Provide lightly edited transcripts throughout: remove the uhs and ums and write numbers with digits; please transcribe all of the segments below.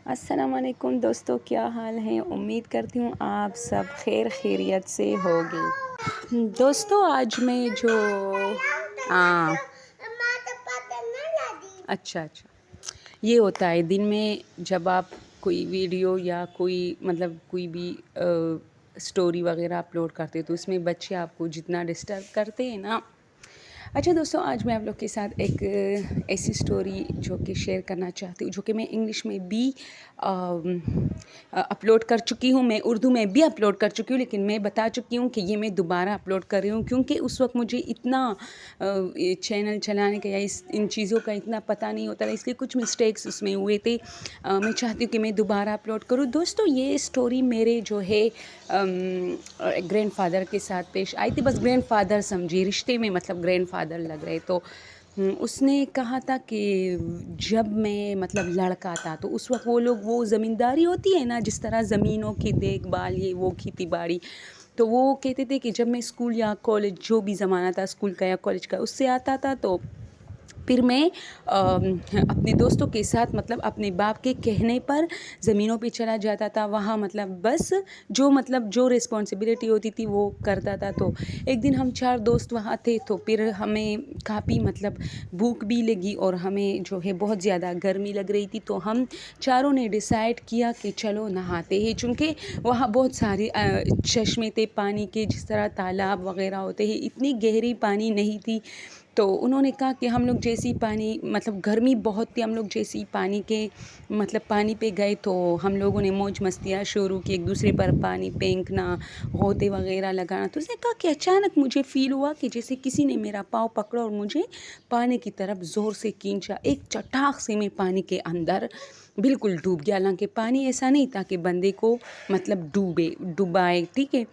السلام علیکم دوستوں، کیا حال ہیں؟ امید کرتی ہوں آپ سب خیر خیریت سے ہوگی۔ دوستوں آج میں جو اچھا یہ ہوتا ہے دن میں جب آپ کوئی ویڈیو یا کوئی بھی سٹوری وغیرہ اپلوڈ کرتے تو اس میں بچے آپ کو جتنا ڈسٹرب کرتے ہیں نا۔ اچھا دوستوں، آج میں آپ لوگ کے ساتھ ایک ایسی سٹوری جو کہ شیئر کرنا چاہتی ہوں، جو کہ میں انگلش میں بھی اپلوڈ کر چکی ہوں، میں اردو میں بھی اپلوڈ کر چکی ہوں، لیکن میں بتا چکی ہوں کہ یہ میں دوبارہ اپلوڈ کر رہی ہوں کیونکہ اس وقت مجھے اتنا چینل چلانے کا یا ان چیزوں کا اتنا پتہ نہیں ہوتا، اس لیے کچھ مسٹیکس اس میں ہوئے تھے۔ میں چاہتی ہوں کہ میں دوبارہ اپلوڈ کروں۔ دوستوں یہ سٹوری میرے جو ہے گرینڈ فادر کے ساتھ پیش آئی تھی، بس گرینڈ فادر سمجھیے، رشتے میں مطلب گرینڈ فادر لگ رہے۔ تو اس نے کہا تھا کہ جب میں لڑکا تھا تو اس وقت وہ زمینداری ہوتی ہے نا، جس طرح زمینوں کی دیکھ بھال، یہ وہ کھیتی باڑی، تو وہ کہتے تھے کہ جب میں اسکول یا کالج، جو بھی زمانہ تھا اسکول کا یا کالج کا، اس سے آتا تھا تو پھر میں اپنے دوستوں کے ساتھ اپنے باپ کے کہنے پر زمینوں پہ چلا جاتا تھا، وہاں بس جو رسپانسبلٹی ہوتی تھی وہ کرتا تھا۔ تو ایک دن ہم 4 دوست وہاں تھے، تو پھر ہمیں کافی بھوک بھی لگی اور ہمیں جو ہے بہت زیادہ گرمی لگ رہی تھی، تو ہم چاروں نے ڈیسائیڈ کیا کہ چلو نہاتے ہیں، چونکہ وہاں بہت سارے چشمے تھے پانی کے، جس طرح تالاب وغیرہ ہوتے ہیں، اتنی گہری پانی نہیں تھی۔ تو انہوں نے کہا کہ ہم لوگ جیسی پانی گرمی بہت تھی، ہم لوگ جیسی پانی پہ گئے تو ہم لوگوں نے موج مستیاں شروع کی، ایک دوسرے پر پانی پھینکنا، غوطے وغیرہ لگانا۔ تو اس نے کہا کہ اچانک مجھے فیل ہوا کہ جیسے کسی نے میرا پاؤں پکڑا اور مجھے پانی کی طرف زور سے کھینچا، ایک چٹاک سے میں پانی کے اندر بالکل ڈوب گیا۔ حالانکہ پانی ایسا نہیں تھا کہ بندے کو ڈبائے، ٹھیک ہے۔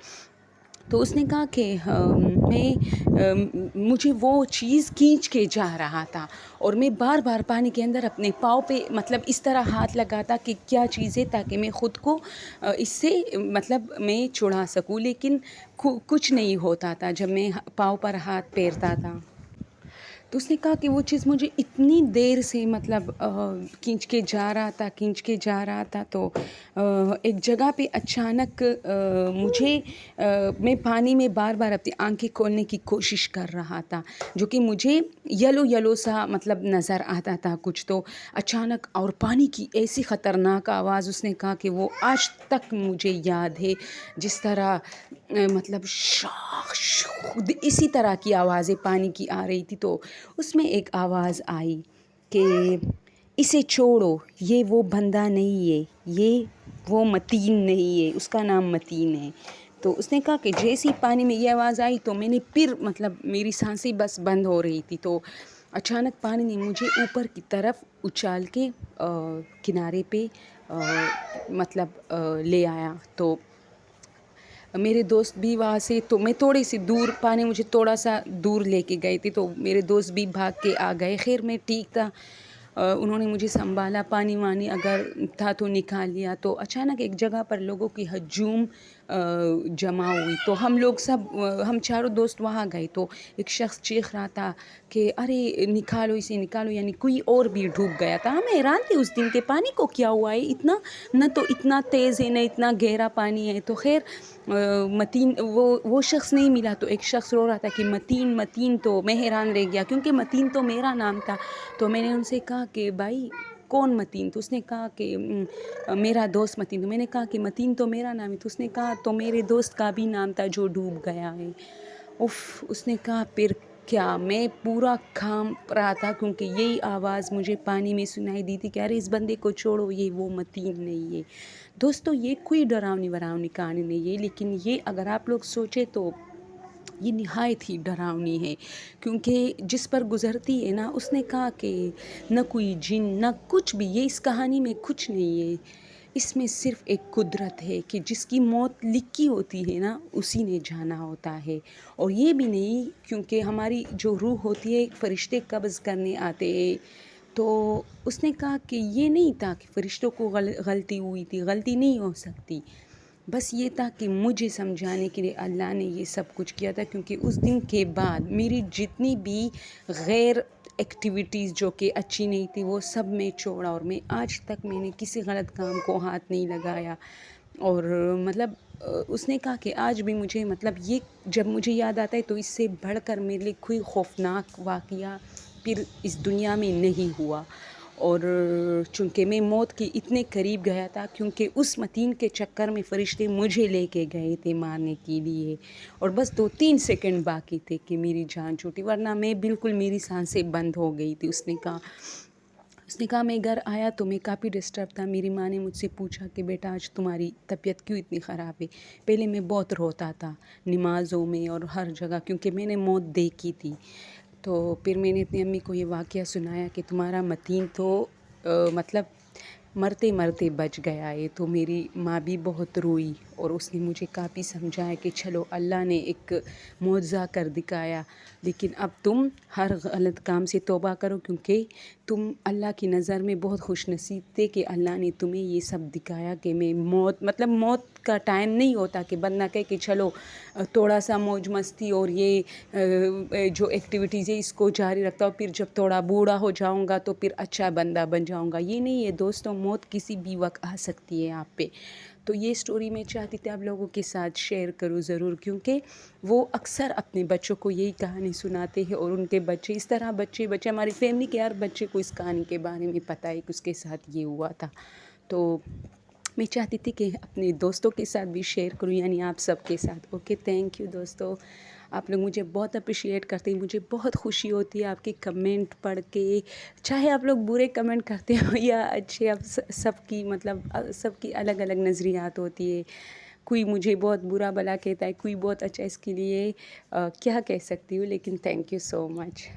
تو اس نے کہا کہ مجھے وہ چیز کھینچ کے جا رہا تھا اور میں بار بار پانی کے اندر اپنے پاؤں پہ اس طرح ہاتھ لگاتا کہ کیا چیز ہے، تاکہ میں خود کو اس سے میں چھڑا سکوں، لیکن کچھ نہیں ہوتا تھا جب میں پاؤں پر ہاتھ پھیرتا تھا۔ تو اس نے کہا کہ وہ چیز مجھے اتنی دیر سے کھینچ کے جا رہا تھا تو ایک جگہ پہ اچانک میں پانی میں بار بار اپنی آنکھیں کھولنے کی کوشش کر رہا تھا، جو کہ مجھے یلو سا نظر آتا تھا کچھ، تو اچانک اور پانی کی ایسی خطرناک آواز، اس نے کہا کہ وہ آج تک مجھے یاد ہے، جس طرح اسی طرح کی آوازیں پانی کی آ رہی تھی۔ تو اس میں ایک آواز آئی کہ اسے چھوڑو، یہ وہ بندہ نہیں ہے، یہ وہ متین نہیں ہے، اس کا نام متین ہے۔ تو اس نے کہا کہ جیسی پانی میں یہ آواز آئی تو میں نے پھر میری سانسیں بس بند ہو رہی تھی، تو اچانک پانی نے مجھے اوپر کی طرف اچھال کے کنارے پہ لے آیا۔ تو میرے دوست بھی وہاں سے، تو میں تھوڑی سی دور، پانی مجھے تھوڑا سا دور لے کے گئے تھے، تو میرے دوست بھی بھاگ کے آ گئے، خیر میں ٹھیک تھا، انہوں نے مجھے سنبھالا، پانی وانی اگر تھا تو نکال لیا۔ تو اچانک ایک جگہ پر لوگوں کی ہجوم جمع ہوئی، تو ہم چاروں دوست وہاں گئے، تو ایک شخص چیخ رہا تھا کہ ارے نکالو اسے، نکالو، یعنی کوئی اور بھی ڈوب گیا تھا۔ ہم حیران تھے اس دن کے پانی کو کیا ہوا ہے، نہ تو اتنا تیز ہے نہ اتنا گہرا پانی ہے۔ تو خیر متین وہ شخص نہیں ملا، تو ایک شخص رو رہا تھا کہ متین، تو میں حیران رہ گیا کیونکہ متین تو میرا نام تھا۔ تو میں نے ان سے کہا کہ بھائی کون متین؟ تو اس نے کہا کہ میرا دوست متین۔ تو میں نے کہا کہ متین تو میرا نام ہے۔ تو اس نے کہا تو میرے دوست کا بھی نام تھا جو ڈوب گیا ہے۔ اس نے کہا پھر کیا؟ میں پورا کانپ رہا تھا کیونکہ یہی آواز مجھے پانی میں سنائی دی تھی کہ ارے اس بندے کو چھوڑو، یہ وہ متین نہیں ہے۔ دوستو یہ کوئی ڈراؤنی کہانی نہیں ہے، لیکن یہ اگر آپ لوگ سوچیں تو یہ نہایت ہی ڈراؤنی ہے، کیونکہ جس پر گزرتی ہے نا، اس نے کہا کہ نہ کوئی جن نہ کچھ بھی، یہ اس کہانی میں کچھ نہیں ہے، اس میں صرف ایک قدرت ہے کہ جس کی موت لکھی ہوتی ہے نا، اسی نے جانا ہوتا ہے، اور یہ بھی نہیں کیونکہ ہماری جو روح ہوتی ہے فرشتے قبض کرنے آتے ہیں۔ تو اس نے کہا کہ یہ نہیں تھا کہ فرشتوں کو غلطی ہوئی تھی، غلطی نہیں ہو سکتی، بس یہ تھا کہ مجھے سمجھانے کے لیے اللہ نے یہ سب کچھ کیا تھا، کیونکہ اس دن کے بعد میری جتنی بھی غیر ایکٹیویٹیز جو کہ اچھی نہیں تھی وہ سب میں چھوڑا، اور میں آج تک میں نے کسی غلط کام کو ہاتھ نہیں لگایا. اور مطلب اس نے کہا کہ آج بھی مجھے مطلب یہ جب مجھے یاد آتا ہے تو اس سے بڑھ کر میرے لیے کوئی خوفناک واقعہ پھر اس دنیا میں نہیں ہوا. اور چونکہ میں موت کے اتنے قریب گیا تھا، کیونکہ اس متین کے چکر میں فرشتے مجھے لے کے گئے تھے مارنے کے لیے، اور بس 2-3 سیکنڈ باقی تھے کہ میری جان چھوٹی، ورنہ میں بالکل میری سانسیں بند ہو گئی تھی. اس نے کہا میں گھر آیا تو میں کافی ڈسٹرب تھا. میری ماں نے مجھ سے پوچھا کہ بیٹا آج تمہاری طبیعت کیوں اتنی خراب ہے؟ پہلے میں بہت روتا تھا نمازوں میں اور ہر جگہ، کیونکہ میں نے موت دیکھی تھی. تو پھر میں نے اپنی امی کو یہ واقعہ سنایا کہ تمہارا متین تو مطلب مرتے مرتے بچ گیا ہے. تو میری ماں بھی بہت روئی، اور اس نے مجھے کافی سمجھایا کہ چلو اللہ نے ایک معجزہ کر دکھایا، لیکن اب تم ہر غلط کام سے توبہ کرو، کیونکہ تم اللہ کی نظر میں بہت خوش نصیب تھے کہ اللہ نے تمہیں یہ سب دکھایا کہ میں موت کا ٹائم نہیں ہوتا کہ بندہ کہے کہ چلو تھوڑا سا موج مستی اور یہ جو ایکٹیویٹیز ہے اس کو جاری رکھتا ہوں، پھر جب تھوڑا بوڑھا ہو جاؤں گا تو پھر اچھا بندہ بن جاؤں گا. یہ نہیں ہے دوستوں، موت کسی بھی وقت آ سکتی ہے آپ پہ. تو یہ سٹوری میں چاہتی تھی آپ لوگوں کے ساتھ شیئر کروں ضرور، کیونکہ وہ اکثر اپنے بچوں کو یہی کہانی سناتے ہیں، اور ان کے بچے اس طرح بچے ہماری فیملی کے ہر بچے کو اس کہانی کے بارے میں پتہ ہے کہ اس کے ساتھ یہ ہوا تھا. تو میں چاہتی تھی کہ اپنے دوستوں کے ساتھ بھی شیئر کروں، یعنی آپ سب کے ساتھ. اوکے، تھینک یو دوستو. آپ لوگ مجھے بہت اپریشیٹ کرتے ہیں، مجھے بہت خوشی ہوتی ہے آپ کے کمنٹ پڑھ کے، چاہے آپ لوگ برے کمنٹ کرتے ہو یا اچھے. اب سب کی مطلب سب کی الگ الگ نظریات ہوتی ہے. کوئی مجھے بہت برا بلا کہتا ہے، کوئی بہت اچھا. اس کے لیے کیا کہہ سکتی ہوں، لیکن تھینک یو سو مچ.